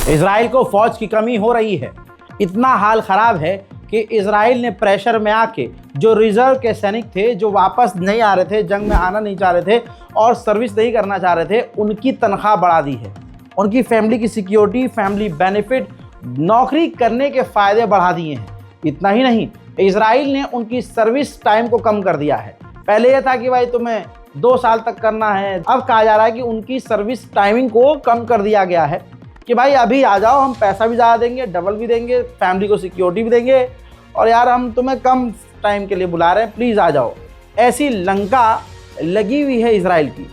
Israel को फौज की कमी हो रही है। इतना हाल खराब है कि इजराइल ने प्रेशर में आके जो रिजर्व के सैनिक थे, जो वापस नहीं आ रहे थे, जंग में आना नहीं चाह रहे थे और सर्विस नहीं करना चाह रहे थे, उनकी तनख्वाह बढ़ा दी है। उनकी फैमिली की सिक्योरिटी, फैमिली बेनिफिट, नौकरी करने के फ़ायदे बढ़ा दिए हैं। इतना ही नहीं, इजराइल ने उनकी सर्विस टाइम को कम कर दिया है। पहले यह था कि भाई तुम्हें 2 साल तक करना है, अब कहा जा रहा है कि उनकी सर्विस टाइमिंग को कम कर दिया गया है कि भाई अभी आ जाओ, हम पैसा भी ज़्यादा देंगे, डबल भी देंगे, फैमिली को सिक्योरिटी भी देंगे और यार हम तुम्हें कम टाइम के लिए बुला रहे हैं, प्लीज़ आ जाओ। ऐसी लंका लगी हुई है इजराइल की।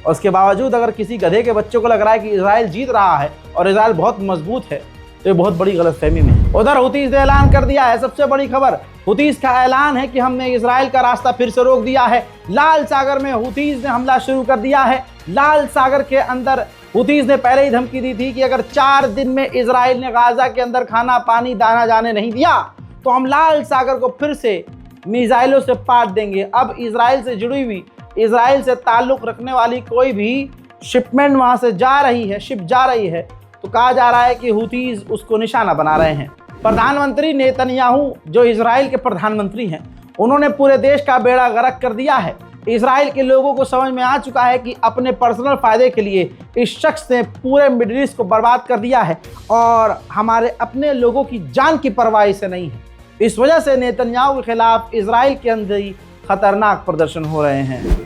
और उसके बावजूद अगर किसी गधे के बच्चों को लग रहा है कि इजराइल जीत रहा है और इजराइल बहुत मजबूत है, तो ये बहुत बड़ी गलतफहमी में है। उधर हुतीस ने ऐलान कर दिया है, सबसे बड़ी खबर हुतीस का ऐलान है कि हमने इजराइल का रास्ता फिर से रोक दिया है। लाल सागर में हुतीस ने हमला शुरू कर दिया है। लाल सागर के अंदर हुतीस ने पहले ही धमकी दी थी कि अगर 4 दिन में इजराइल ने गाजा के अंदर खाना पानी दाना जाने नहीं दिया तो हम लाल सागर को फिर से मिसाइलों से पाट देंगे। अब इजराइल से जुड़ी हुई, इजराइल से ताल्लुक़ रखने वाली कोई भी शिपमेंट वहाँ से जा रही है, शिप जा रही है, तो कहा जा रहा है कि हुतीस उसको निशाना बना रहे हैं। प्रधानमंत्री नेतन्याहू जो इजराइल के प्रधानमंत्री हैं, उन्होंने पूरे देश का बेड़ा गर्क कर दिया है। इजराइल के लोगों को समझ में आ चुका है कि अपने पर्सनल फ़ायदे के लिए इस शख्स ने पूरे मिडिल ईस्ट को बर्बाद कर दिया है और हमारे अपने लोगों की जान की परवाह से नहीं है। इस वजह से नेतन्याहू के खिलाफ इजराइल के अंदर ही खतरनाक प्रदर्शन हो रहे हैं।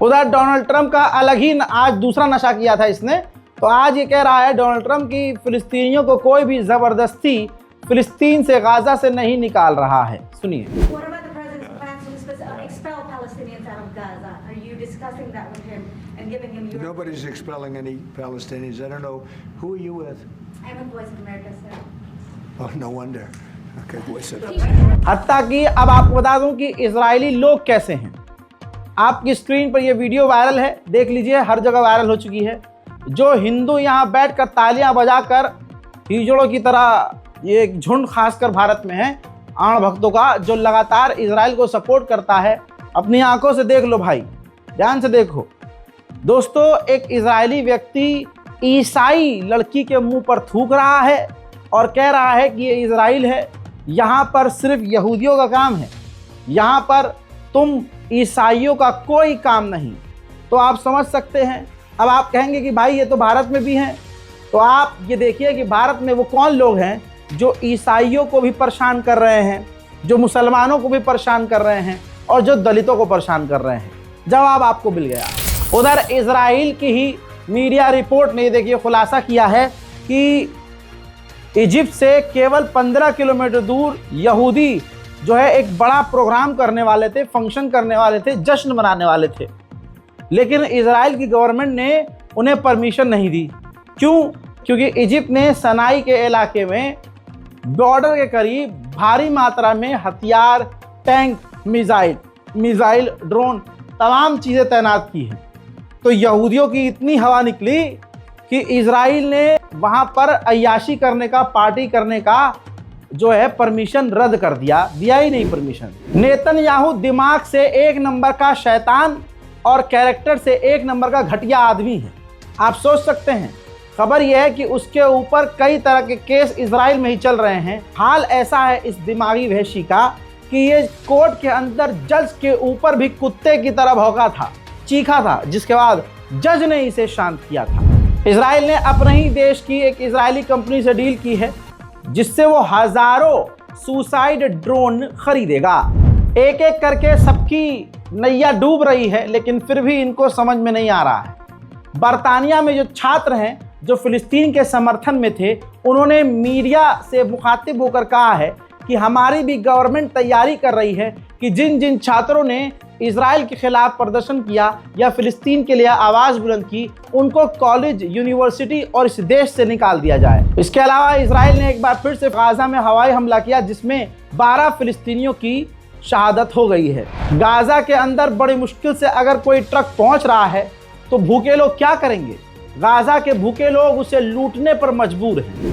उधर डोनाल्ड ट्रंप का अलग ही आज दूसरा नशा किया था इसने। तो आज ये कह रहा है डोनाल्ड ट्रंप की फिलिस्तीनियों को कोई भी ज़बरदस्ती फिलिस्तीन से गाजा से नहीं निकाल रहा है। सुनिए। Nobody's expelling any Palestinians. I don't know. Who are you with? I'm with Voice of America, sir. Oh, no wonder. Okay, Voice of America. हत्ता कि अब आपको बता दूं कि इजरायली लोग कैसे हैं। आपकी स्क्रीन पर यह वीडियो वायरल है, देख लीजिए, हर जगह वायरल हो चुकी है। जो हिंदू यहाँ बैठकर तालियां बजाकर हिजड़ों की तरह, ये एक झुंड खासकर भारत में है आण भक्तों का, जो लगातार इजराइल को सपोर्ट करता है। अपनी आंखों से देख लो भाई, ध्यान से देखो दोस्तों। एक इजरायली व्यक्ति ईसाई लड़की के मुंह पर थूक रहा है और कह रहा है कि ये इजराइल है, यहाँ पर सिर्फ यहूदियों का काम है, यहाँ पर तुम ईसाइयों का कोई काम नहीं। तो आप समझ सकते हैं। अब आप कहेंगे कि भाई ये तो भारत में भी हैं, तो आप ये देखिए कि भारत में वो कौन लोग हैं जो ईसाइयों को भी परेशान कर रहे हैं, जो मुसलमानों को भी परेशान कर रहे हैं और जो दलितों को परेशान कर रहे हैं। जवाब आपको मिल गया। उधर इजराइल की ही मीडिया रिपोर्ट ने देखिए खुलासा किया है कि इजिप्ट से केवल 15 किलोमीटर दूर यहूदी जो है एक बड़ा प्रोग्राम करने वाले थे, फंक्शन करने वाले थे, जश्न मनाने वाले थे, लेकिन इजराइल की गवर्नमेंट ने उन्हें परमिशन नहीं दी। क्यों? क्योंकि इजिप्ट ने सनाई के इलाके में बॉर्डर के करीब भारी मात्रा में हथियार, टैंक, मिसाइल, ड्रोन, तमाम चीज़ें तैनात की हैं। तो यहूदियों की इतनी हवा निकली कि इजराइल ने वहाँ पर अय्याशी करने का, पार्टी करने का जो है परमिशन रद्द कर दिया ही नहीं परमिशन। नेतन्याहू दिमाग से 1 नंबर का शैतान और कैरेक्टर से 1 नंबर का घटिया आदमी है। आप सोच सकते हैं। खबर यह है कि उसके ऊपर कई तरह के केस इजराइल में ही चल रहे हैं। हाल ऐसा है इस दिमागी वहशी का कि ये कोर्ट के अंदर जज के ऊपर भी कुत्ते की तरह भौंका था, चीखा था, जिसके बाद जज ने इसे शांत किया था। इजराइल ने अपने ही देश की एक इजरायली कंपनी से डील की है जिससे वो हजारों सुसाइड ड्रोन खरीदेगा। एक एक करके सबकी नैया डूब रही है, लेकिन फिर भी इनको समझ में नहीं आ रहा है। बरतानिया में जो छात्र हैं जो फिलिस्तीन के समर्थन में थे, उन्होंने मीडिया से मुखातिब होकर कहा है कि हमारी भी गवर्नमेंट तैयारी कर रही है कि जिन जिन छात्रों ने इजराइल के खिलाफ प्रदर्शन किया या फिलिस्तीन के लिए आवाज़ बुलंद की, उनको कॉलेज, यूनिवर्सिटी और इस देश से निकाल दिया जाए। इसके अलावा इजराइल ने एक बार फिर से गाजा में हवाई हमला किया जिसमें 12 फिलिस्तीनियों की शहादत हो गई है। गाजा के अंदर बड़ी मुश्किल से अगर कोई ट्रक पहुंच रहा है तो भूखे लोग क्या करेंगे? गाजा के भूखे लोग उसे लूटने पर मजबूर हैं।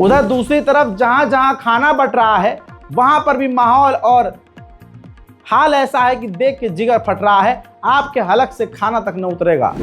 उधर दूसरी तरफ जहां जहां खाना बट रहा है वहां पर भी माहौल और हाल ऐसा है कि देख के जिगर फट रहा है, आपके हलक से खाना तक न उतरेगा।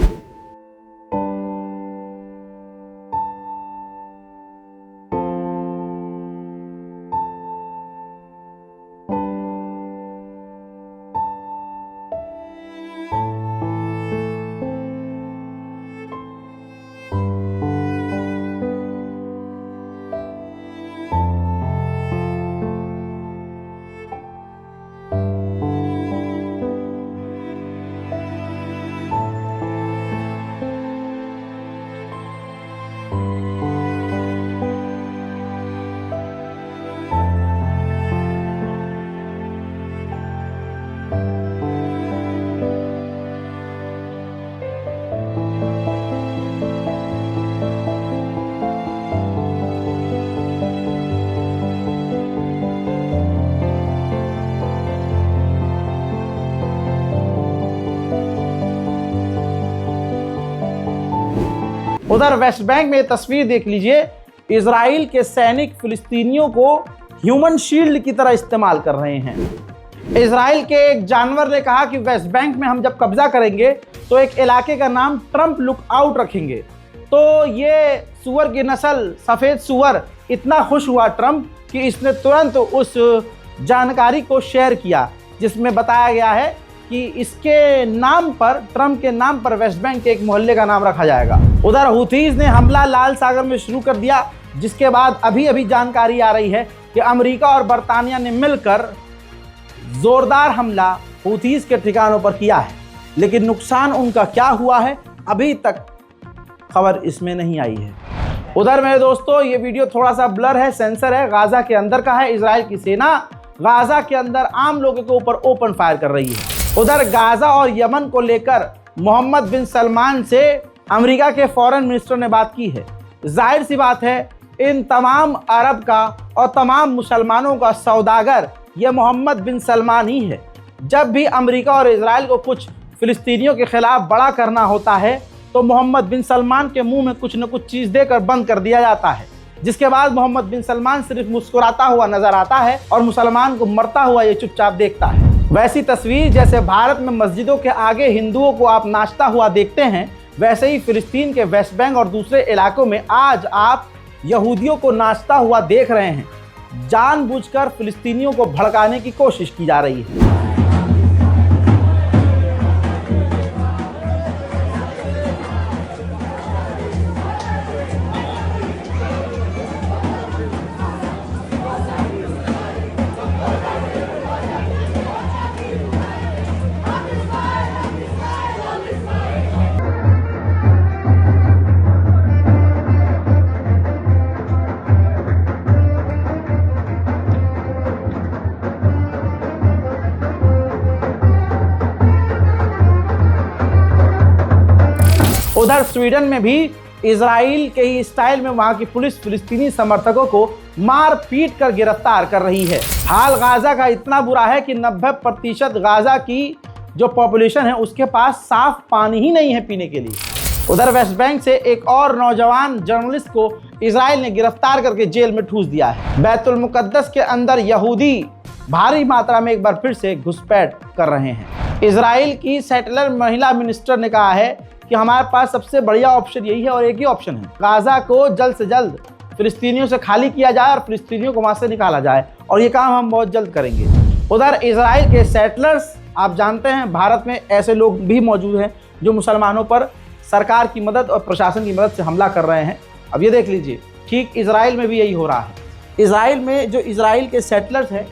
उधर वेस्ट बैंक में तस्वीर देख लीजिए, इजराइल के सैनिक फिलिस्तीनियों को ह्यूमन शील्ड की तरह इस्तेमाल कर रहे हैं। इजराइल के एक जानवर ने कहा कि वेस्ट बैंक में हम जब कब्जा करेंगे तो एक इलाके का नाम ट्रंप लुक आउट रखेंगे। तो ये सुअर की नस्ल सफ़ेद सुअर इतना खुश हुआ ट्रंप कि इसने तुरंत उस जानकारी को शेयर किया जिसमें बताया गया है कि इसके नाम पर, ट्रंप के नाम पर वेस्ट बैंक के एक मोहल्ले का नाम रखा जाएगा। उधर हुथीज ने हमला लाल सागर में शुरू कर दिया, जिसके बाद अभी जानकारी आ रही है कि अमेरिका और बरतानिया ने मिलकर जोरदार हमला हुथीज के ठिकानों पर किया है, लेकिन नुकसान उनका क्या हुआ है अभी तक खबर इसमें नहीं आई है। उधर मेरे दोस्तों ये वीडियो थोड़ा सा ब्लर है, सेंसर है, गाजा के अंदर का है। इजराइल की सेना गाजा के अंदर आम लोगों के ऊपर ओपन फायर कर रही है। उधर गाजा और यमन को लेकर मोहम्मद बिन सलमान से अमेरिका के फॉरेन मिनिस्टर ने बात की है। जाहिर सी बात है, इन तमाम अरब का और तमाम मुसलमानों का सौदागर ये मोहम्मद बिन सलमान ही है। जब भी अमेरिका और इजराइल को कुछ फिलिस्तीनियों के खिलाफ बड़ा करना होता है तो मोहम्मद बिन सलमान के मुंह में कुछ न कुछ चीज़ देकर बंद कर दिया जाता है, जिसके बाद मोहम्मद बिन सलमान सिर्फ मुस्कुराता हुआ नजर आता है और मुसलमान को मरता हुआ ये चुपचाप देखता है। वैसी तस्वीर जैसे भारत में मस्जिदों के आगे हिंदुओं को आप नाचता हुआ देखते हैं, वैसे ही फिलिस्तीन के वेस्ट बैंक और दूसरे इलाकों में आज आप यहूदियों को नाचता हुआ देख रहे हैं। जानबूझकर फिलिस्तीनियों को भड़काने की कोशिश की जा रही है। उधर स्वीडन में भी इजराइल के ही स्टाइल में वहां की पुलिस फिलिस्तीनी समर्थकों को मार पीट कर गिरफ्तार कर रही है। हाल गाजा का इतना बुरा है कि 90% गाजा की जो पॉपुलेशन है उसके पास साफ पानी ही नहीं है पीने के लिए। उधर वेस्ट बैंक से एक और नौजवान जर्नलिस्ट को इजराइल ने गिरफ्तार करके जेल में ठूस दिया है। बैतुल मुकद्दस के अंदर यहूदी भारी मात्रा में एक बार फिर से घुसपैठ कर रहे हैं। इजराइल की सेटलर महिला मिनिस्टर ने कहा है कि हमारे पास सबसे बढ़िया ऑप्शन यही है और एक ही ऑप्शन है, गाजा को जल्द से जल्द फिलिस्तीनियों से खाली किया जाए और फिलिस्तीनियों को वहां से निकाला जाए, और ये काम हम बहुत जल्द करेंगे। उधर इजराइल के सेटलर्स, आप जानते हैं भारत में ऐसे लोग भी मौजूद हैं जो मुसलमानों पर सरकार की मदद और प्रशासन की मदद से हमला कर रहे हैं। अब ये देख लीजिए, ठीक इजराइल में भी यही हो रहा है। इजराइल में जो इजराइल के सेटलर्स हैं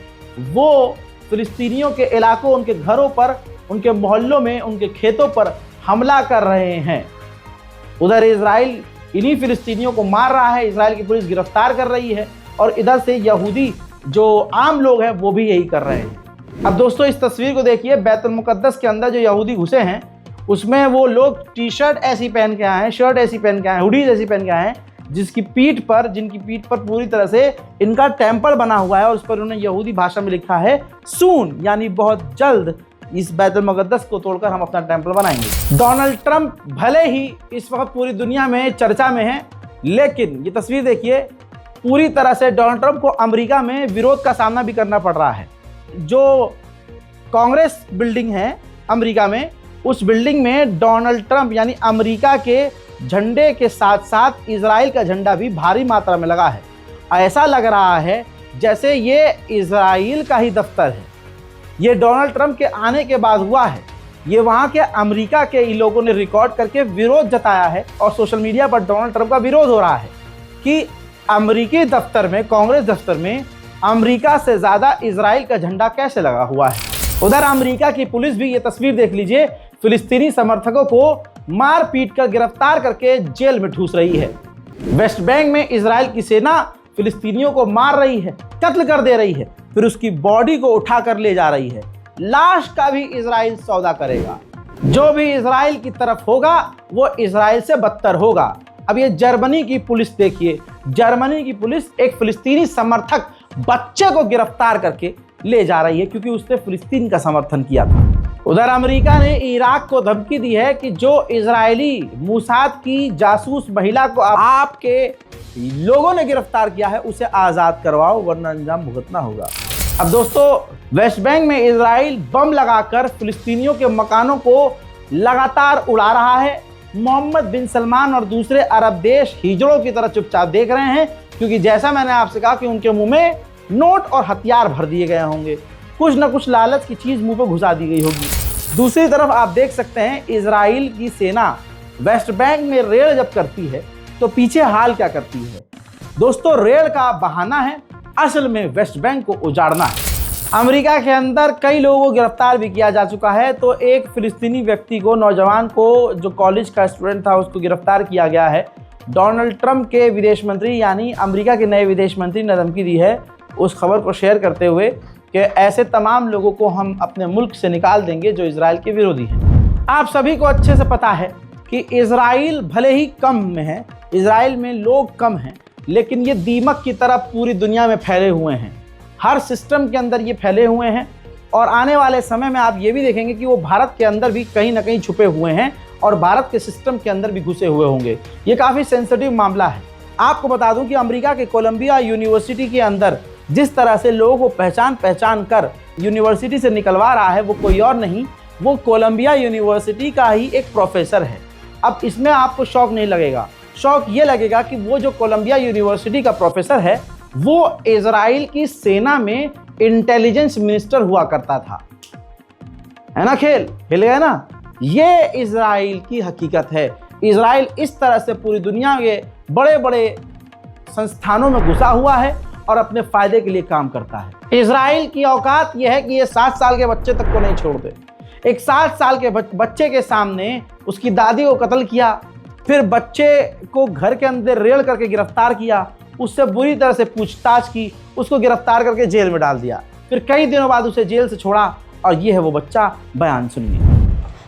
वो फिलिस्तीनियों के इलाकों, उनके घरों पर, उनके मोहल्लों में, उनके खेतों पर हमला कर रहे हैं। उधर इजराइल इन्हीं फिलिस्तीनियों को मार रहा है, इजराइल की पुलिस गिरफ्तार कर रही है, और इधर से यहूदी जो आम लोग हैं वो भी यही कर रहे हैं। अब दोस्तों इस तस्वीर को देखिए, बैतुल मुकद्दस के अंदर जो यहूदी घुसे हैं उसमें वो लोग टी शर्ट ऐसी पहन के आए हैं, शर्ट ऐसी पहन के आए हैं, हुडीज ऐसी पहन के आए हैं, जिनकी पीठ पर पूरी तरह से इनका टेम्पल बना हुआ है और उस पर उन्होंने यहूदी भाषा में लिखा है सून, यानी बहुत जल्द इस बैतुल मुकद्दस को तोड़कर हम अपना टेम्पल बनाएंगे। डोनाल्ड ट्रंप भले ही इस वक्त पूरी दुनिया में चर्चा में है, लेकिन ये तस्वीर देखिए, पूरी तरह से डोनाल्ड ट्रंप को अमेरिका में विरोध का सामना भी करना पड़ रहा है। जो कांग्रेस बिल्डिंग है अमेरिका में, उस बिल्डिंग में डोनाल्ड ट्रंप यानी अमेरिका के झंडे के साथ साथ इजराइल का झंडा भी भारी मात्रा में लगा है। ऐसा लग रहा है जैसे ये इजराइल का ही दफ्तर है। ये डोनाल्ड ट्रंप के आने के बाद हुआ है। ये वहाँ के अमेरिका के इन लोगों ने रिकॉर्ड करके विरोध जताया है और सोशल मीडिया पर डोनाल्ड ट्रंप का विरोध हो रहा है कि अमेरिकी दफ्तर में, कांग्रेस दफ्तर में अमेरिका से ज़्यादा इजराइल का झंडा कैसे लगा हुआ है। उधर अमेरिका की पुलिस भी, ये तस्वीर देख लीजिए, फिलिस्तीनी समर्थकों को मार पीट कर गिरफ्तार करके जेल में ठूस रही है। वेस्ट बैंक में इजराइल की सेना फिलिस्तीनियों को मार रही है, कत्ल कर दे रही है, फिर उसकी बॉडी को उठाकर ले जा रही है। लाश का भी इजराइल सौदा करेगा। जो भी इजराइल की तरफ होगा वो इजराइल से बदतर होगा। अब ये जर्मनी की पुलिस देखिए, जर्मनी की पुलिस एक फिलिस्तीनी समर्थक बच्चे को गिरफ्तार करके ले जा रही है क्योंकि उसने फिलिस्तीन का समर्थन किया था। उधर अमेरिका ने इराक को धमकी दी है कि जो इजरायली मूसाद की जासूस महिला को आपके लोगों ने गिरफ्तार किया है उसे आज़ाद करवाओ वरना अंजाम भुगतना होगा। अब दोस्तों वेस्ट बैंक में इजराइल बम लगाकर फिलिस्तीनियों के मकानों को लगातार उड़ा रहा है। मोहम्मद बिन सलमान और दूसरे अरब देश हिजड़ों की तरह चुपचाप देख रहे हैं क्योंकि जैसा मैंने आपसे कहा कि उनके मुंह में नोट और हथियार भर दिए गए होंगे, कुछ न कुछ लालच की चीज़ मुंह पर घुसा दी गई होगी। दूसरी तरफ आप देख सकते हैं इजराइल की सेना वेस्ट बैंक में रेड जब करती है तो पीछे हाल क्या करती है। दोस्तों रेड का बहाना है, असल में वेस्ट बैंक को उजाड़ना है। अमेरिका के अंदर कई लोगों को गिरफ्तार भी किया जा चुका है। तो एक फिलिस्तीनी व्यक्ति को, नौजवान को, जो कॉलेज का स्टूडेंट था, उसको गिरफ्तार किया गया है। डोनाल्ड ट्रंप के विदेश मंत्री यानी अमेरिका के नए विदेश मंत्री ने धमकी दी है उस खबर को शेयर करते हुए कि ऐसे तमाम लोगों को हम अपने मुल्क से निकाल देंगे जो इजराइल के विरोधी हैं। आप सभी को अच्छे से पता है कि इजराइल भले ही कम में है, इजराइल में लोग कम हैं, लेकिन ये दीमक की तरह पूरी दुनिया में फैले हुए हैं। हर सिस्टम के अंदर ये फैले हुए हैं और आने वाले समय में आप ये भी देखेंगे कि वो भारत के अंदर भी कहीं ना कहीं छुपे हुए हैं और भारत के सिस्टम के अंदर भी घुसे हुए होंगे। ये काफ़ी सेंसिटिव मामला है। आपको बता दूं कि अमेरिका के कोलंबिया यूनिवर्सिटी के अंदर जिस तरह से लोगों को पहचान कर यूनिवर्सिटी से निकलवा रहा है वो कोई और नहीं, वो कोलंबिया यूनिवर्सिटी का ही एक प्रोफेसर है। अब इसमें आपको शौक नहीं लगेगा, शौक ये लगेगा कि वो जो कोलंबिया यूनिवर्सिटी का प्रोफेसर है वो इजराइल की सेना में इंटेलिजेंस मिनिस्टर हुआ करता था। है ना, खेल हिल गया ना। ये इजराइल की हकीकत है। इजराइल इस तरह से पूरी दुनिया के बड़े बड़े संस्थानों में घुसा हुआ है और अपने फायदे के लिए काम करता है। इजराइल की औकात यह है कि ये 7 साल के बच्चे तक को नहीं छोड़ते। एक 7 साल के बच्चे के सामने उसकी दादी को कत्ल किया, फिर बच्चे को घर के अंदर रेड़ करके गिरफ्तार किया, उससे बुरी तरह से पूछताछ की, उसको गिरफ्तार करके जेल में डाल दिया, फिर कई दिनों बाद उसे जेल से छोड़ा और ये है वो बच्चा। बयान सुनिए।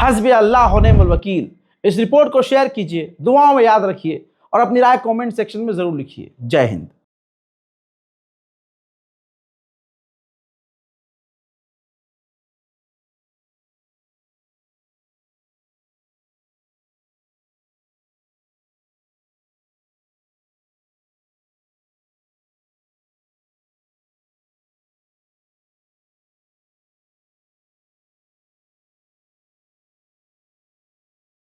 हस्बी अल्लाह व निअमल वकील। इस रिपोर्ट को शेयर कीजिए, दुआओं में याद रखिए और अपनी राय कमेंट सेक्शन में ज़रूर लिखिए। जय हिंद।